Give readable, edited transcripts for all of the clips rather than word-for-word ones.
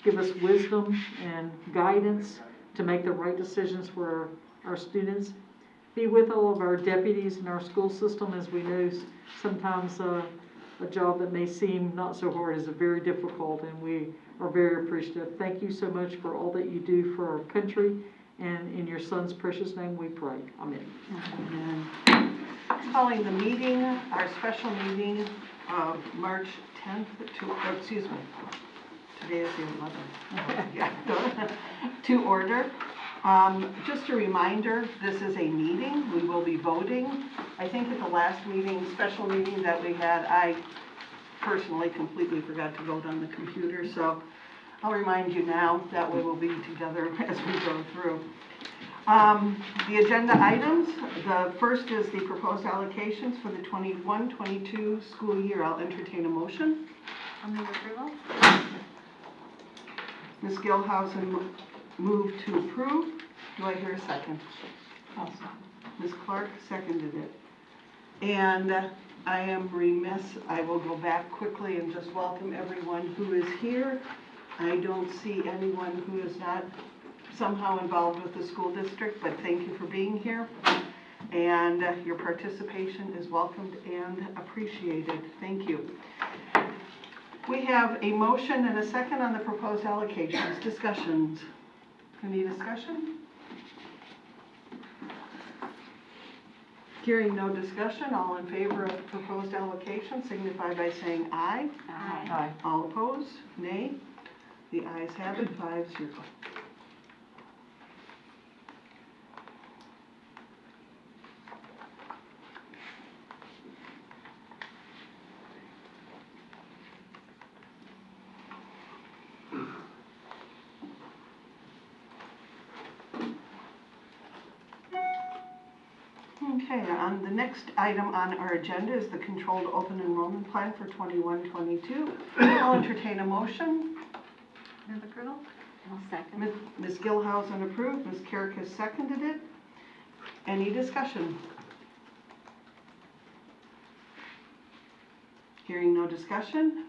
give us wisdom and guidance to make the right decisions for our students. Be with all of our deputies in our school system. As we know, sometimes a job that may seem not so hard is very difficult, and we are very appreciative. Thank you so much for all that you do for our country, and in your son's precious name we pray. Amen. Amen. Calling the meeting, our special meeting of March 10th today is the 11th. Yeah. To order. Just a reminder, this is a meeting. We will be voting. I think at the last meeting, special meeting that we had, I personally completely forgot to vote on the computer, so I'll remind you now. That way we'll be together as we go through. The agenda items, the first is the proposed allocations for the 21-22 school year. I'll entertain a motion. I'll move approval. Ms. Gilhousen moved to approve. Do I hear a second? Ms. Clark seconded it. And I am remiss, I will go back quickly and just welcome everyone who is here. I don't see anyone who is not somehow involved with the school district, but thank you for being here. And your participation is welcomed and appreciated. Thank you. We have a motion and a second on the proposed allocations. Discussions. Any discussion? Hearing no discussion, all in favor of the proposed allocation signify by saying aye. Aye. Aye. All opposed, nay. The ayes have it, 5-0. Okay, on the next item on our agenda is the controlled open enrollment plan for 21-22. I'll entertain a motion. Move approval. I'll second. Ms. Gilhousen approved, Ms. Carrick has seconded it. Any discussion? Hearing no discussion,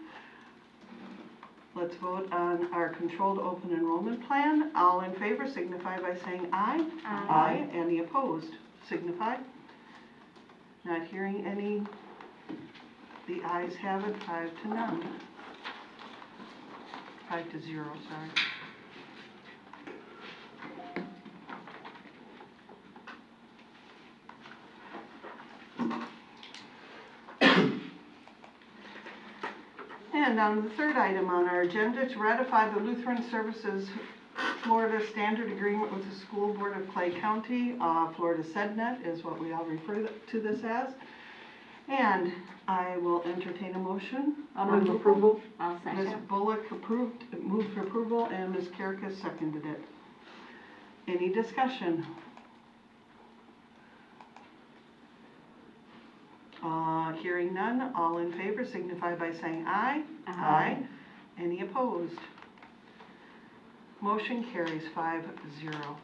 let's vote on our controlled open enrollment plan. All in favor signify by saying aye. Aye. Any opposed? Signify. Not hearing any. The ayes have it, 5-0. 5-0, sorry. And on the third item on our agenda, to ratify the Lutheran Services Florida Standard Agreement with the School Board of Clay County. Florida SEDNet is what we all refer to this as. And I will entertain a motion. I'll move approval. I'll Ms. second. Bullock moved for approval, and Ms. Carrick has seconded it. Any discussion? Hearing none, all in favor signify by saying aye. Aye. Any opposed? Motion carries 5-0.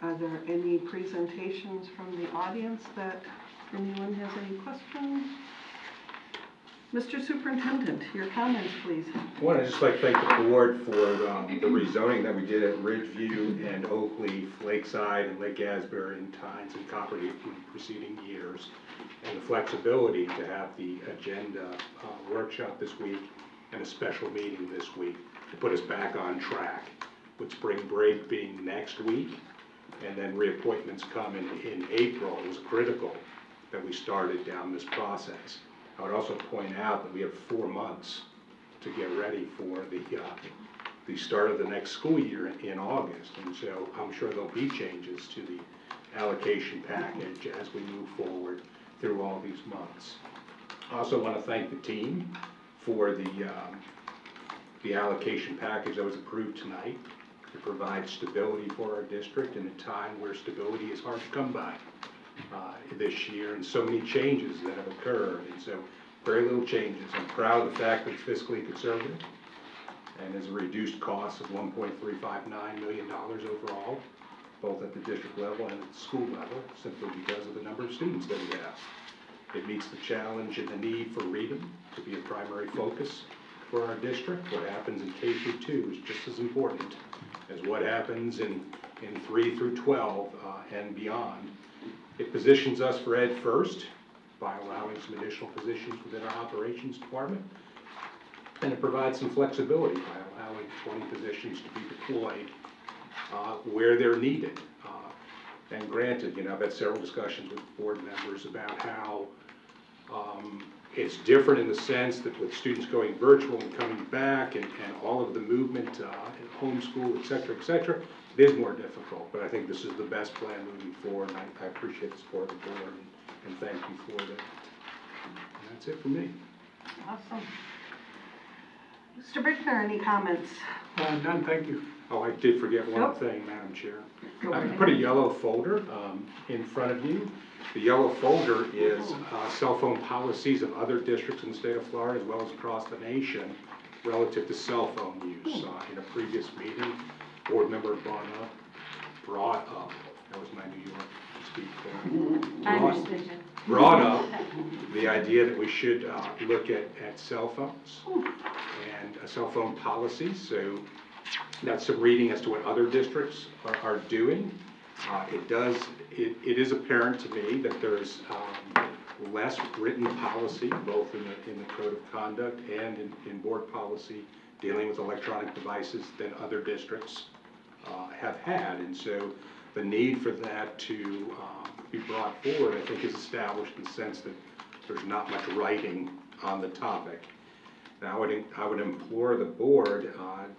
Are there any presentations from the audience that anyone has any questions? Mr. Superintendent, your comments, please. One, I'd just like to thank the board for the rezoning that we did at Ridgeview and Oakleaf, Lakeside, and Lake Asbury, and Tynes and Copperhead in preceding years, and the flexibility to have the agenda workshop this week and a special meeting this week to put us back on track, with spring break being next week, and then reappointments come in April. It was critical that we started down this process. I would also point out that we have 4 months to get ready for the start of the next school year in August, and so I'm sure there'll be changes to the allocation package as we move forward through all these months. I also want to thank the team for the allocation package that was approved tonight to provide stability for our district in a time where stability is hard to come by. This year, and so many changes that have occurred, and so very little changes. I'm proud of the fact that it's fiscally conservative. and is a reduced cost of $1.359 million overall, both at the district level and at the school level, simply because of the number of students that we have. It meets the challenge and the need for reading to be a primary focus for our district. What happens in K through 2 is just as important as what happens in 3 through 12 and beyond. It positions us for Ed First by allowing some additional positions within our operations department. And it provides some flexibility by allowing 20 positions to be deployed where they're needed. And granted, I've had several discussions with board members about how it's different in the sense that with students going virtual and coming back and all of the movement in homeschool, et cetera, it is more difficult. But I think this is the best plan moving forward, and I appreciate the support of the board and thank you for that. And that's it for me. Awesome. Mr. Brickner, any comments? None, thank you. Oh, I did forget one Nope. thing, Madam Chair. Go I ahead. put a yellow folder in front of you. The yellow folder is cell phone policies of other districts in the state of Florida as well as across the nation relative to cell phone use. In a previous meeting, board member brought up, that was my New York speak there. I understood you. Brought up the idea that we should look at cell phones and cell phone policies. So that's some reading as to what other districts are doing. It is apparent to me that there's less written policy, both in the code of conduct and in board policy dealing with electronic devices than other districts have had. And so the need for that to be brought forward, I think, is established in the sense that there's not much writing on the topic. Now, I would implore the board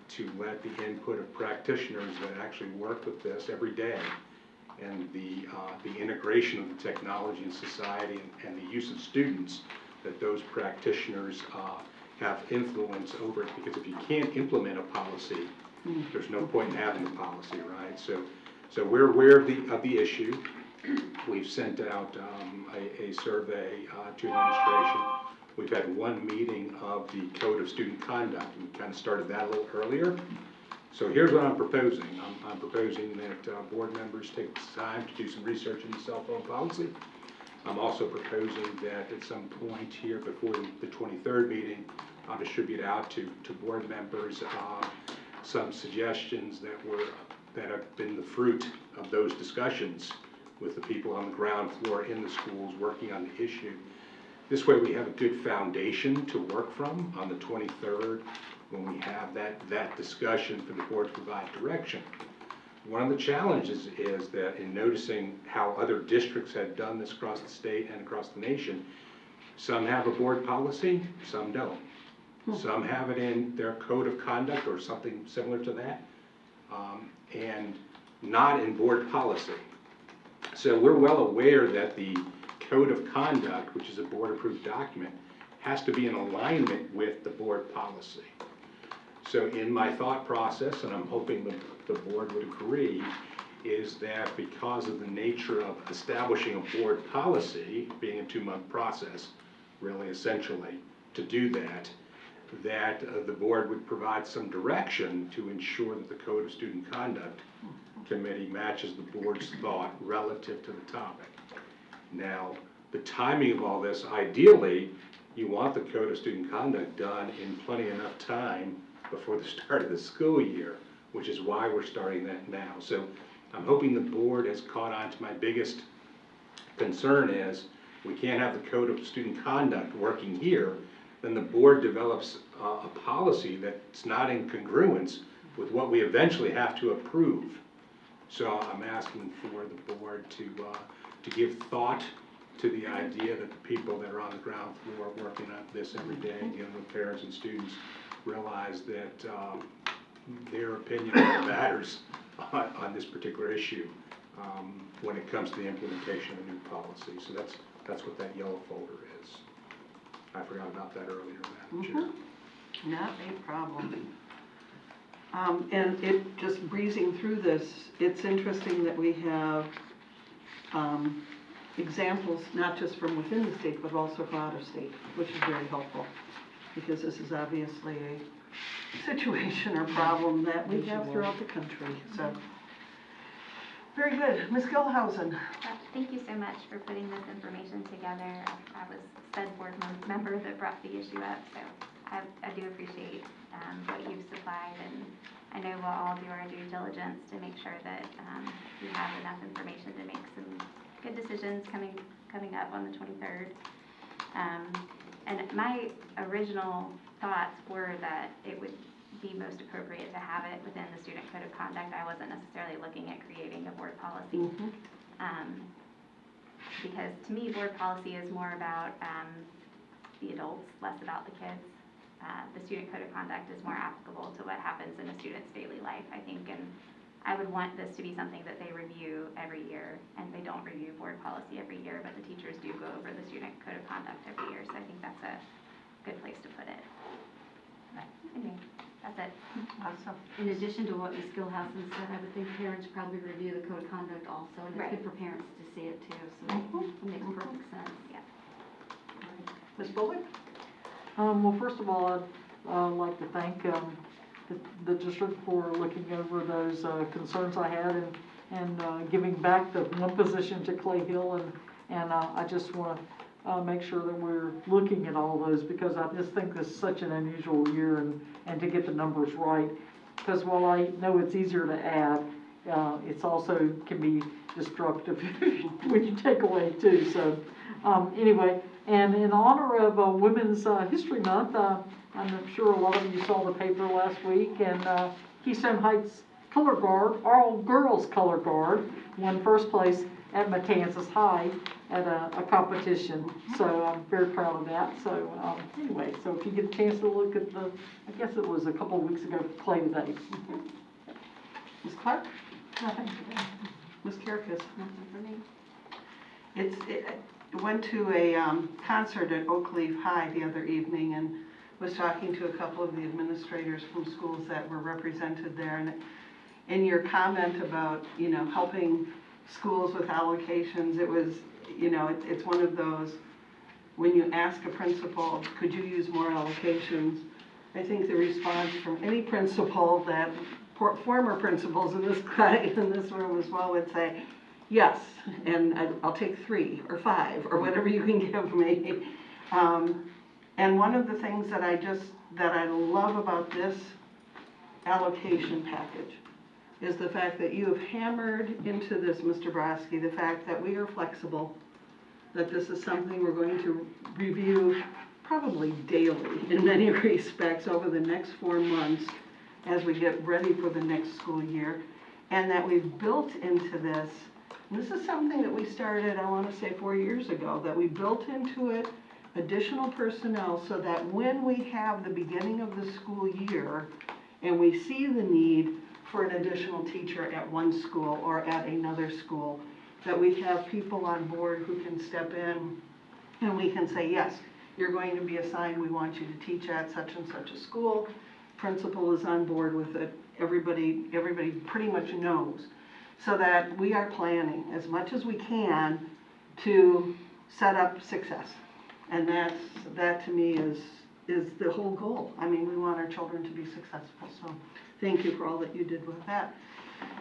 to let the input of practitioners that actually work with this every day and the integration of the technology in society and the use of students, that those practitioners have influence over it. Because if you can't implement a policy, there's no point in having a policy, right? So we're aware of the issue. We've sent out a survey to administration. We've had one meeting of the Code of Student Conduct, and we kind of started that a little earlier. So here's what I'm proposing. I'm proposing that board members take time to do some research into cell phone policy. I'm also proposing that at some point here before the 23rd meeting, I'll distribute out to board members some suggestions that have been the fruit of those discussions with the people on the ground floor in the schools working on the issue. This way we have a good foundation to work from on the 23rd when we have that discussion for the board to provide direction. One of the challenges is that in noticing how other districts have done this across the state and across the nation, some have a board policy, some don't. Some have it in their code of conduct or something similar to that, and not in board policy. So we're well aware that the code of conduct, which is a board-approved document, has to be in alignment with the board policy. So in my thought process, and I'm hoping the board would agree, is that because of the nature of establishing a board policy, being a 2-month process, really essentially, to do that the board would provide some direction to ensure that the Code of Student Conduct Committee matches the board's thought relative to the topic. Now, the timing of all this, ideally, you want the Code of Student Conduct done in plenty enough time before the start of the school year, which is why we're starting that now. So I'm hoping the board has caught on to my biggest concern is we can't have the Code of Student Conduct working here, then the board develops a policy that's not in congruence with what we eventually have to approve. So I'm asking for the board to give thought to the idea that the people that are on the ground floor working on this every day, dealing with parents and students, realize that their opinion matters on this particular issue when it comes to the implementation of a new policy. So that's what that yellow folder is. I forgot about that earlier, Madam Chair. Not a problem. And it just breezing through this, it's interesting that we have examples not just from within the state but also from out of state, which is very helpful because this is obviously situation or problem that we have throughout the country, so. Very good. Ms. Gilhausen? Thank you so much for putting this information together. I was said board member that brought the issue up, so I do appreciate what you've supplied, and I know we'll all do our due diligence to make sure that we have enough information to make some good decisions coming up on the 23rd. And my original thoughts were that it would be most appropriate to have it within the student code of conduct. I wasn't necessarily looking at creating a board policy. Because to me, board policy is more about the adults, less about the kids. The student code of conduct is more applicable to what happens in a student's daily life, I think, and I would want this to be something that they review every year, and they don't review board policy every year, but the teachers do go over the student code of conduct every year, so I think that's a good place to put it. But anyway, that's it. Awesome. In addition to what Ms. Gilhausen said, I would think parents probably review the code of conduct also, and it's Right. good for parents to see it too, so it makes perfect sense. Yeah. Ms. Bullock? Well, first of all, I'd like to thank the district for looking over those concerns I had and giving back the one position to Clay Hill, and I just want to make sure that we're looking at all those, because I just think this is such an unusual year, and to get the numbers right, because while I know it's easier to add, it's also can be destructive when you take away too. So anyway, and in honor of Women's History Month, I'm sure a lot of you saw the paper last week, and Keystone Heights Color Guard, all girls color guard, won first place at Matanzas High at a competition. So I'm very proud of that. So anyway, so if you get a chance to look at I guess it was a couple of weeks ago, Clay Day. Ms. Clark? Nothing. Ms. Kierkegaard? Nothing for me. I went to a concert at Oak Leaf High the other evening and was talking to a couple of the administrators from schools that were represented there. And in your comment about, helping schools with allocations, it was, it's one of those, when you ask a principal, could you use more allocations? I think the response from any principal that, former principals in this room as well, would say, yes, and I'll take 3 or 5 or whatever you can give me. And one of the things that I love about this allocation package is the fact that you have hammered into this, Mr. Brosky, the fact that we are flexible, that this is something we're going to review probably daily in many respects over the next 4 months as we get ready for the next school year, and that we've built into this. And this is something that we started, I want to say 4 years ago, that we built into it additional personnel so that when we have the beginning of the school year and we see the need for an additional teacher at one school or at another school, that we have people on board who can step in and we can say, yes, you're going to be assigned, we want you to teach at such and such a school. Principal is on board with it. Everybody pretty much knows. So that we are planning as much as we can to set up success. And that to me is the whole goal. I mean, we want our children to be successful. So thank you for all that you did with that.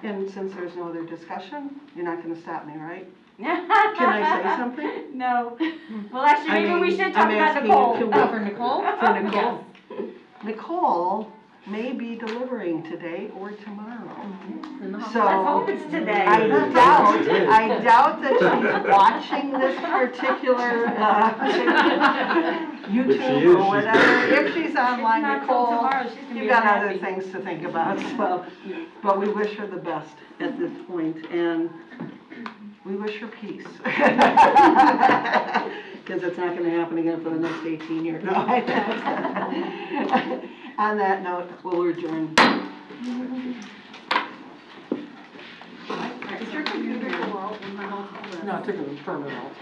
And since there's no other discussion, you're not going to stop me, right? Can I say something? No. Well, actually, maybe we should talk I'm about asking Nicole. you, Oh, for Nicole? For Nicole. Nicole may be delivering today or tomorrow. So Let's hope it's today. I doubt that she's watching this particular YouTube or whatever. If she's online, not till Nicole, tomorrow. She's gonna be you've got other unhappy. things to think about. So, but we wish her the best at this point, and we wish her peace. Because it's not going to happen again for the next 18 years. No, on that note, we'll adjourn. Is your computer No, I took a permit off.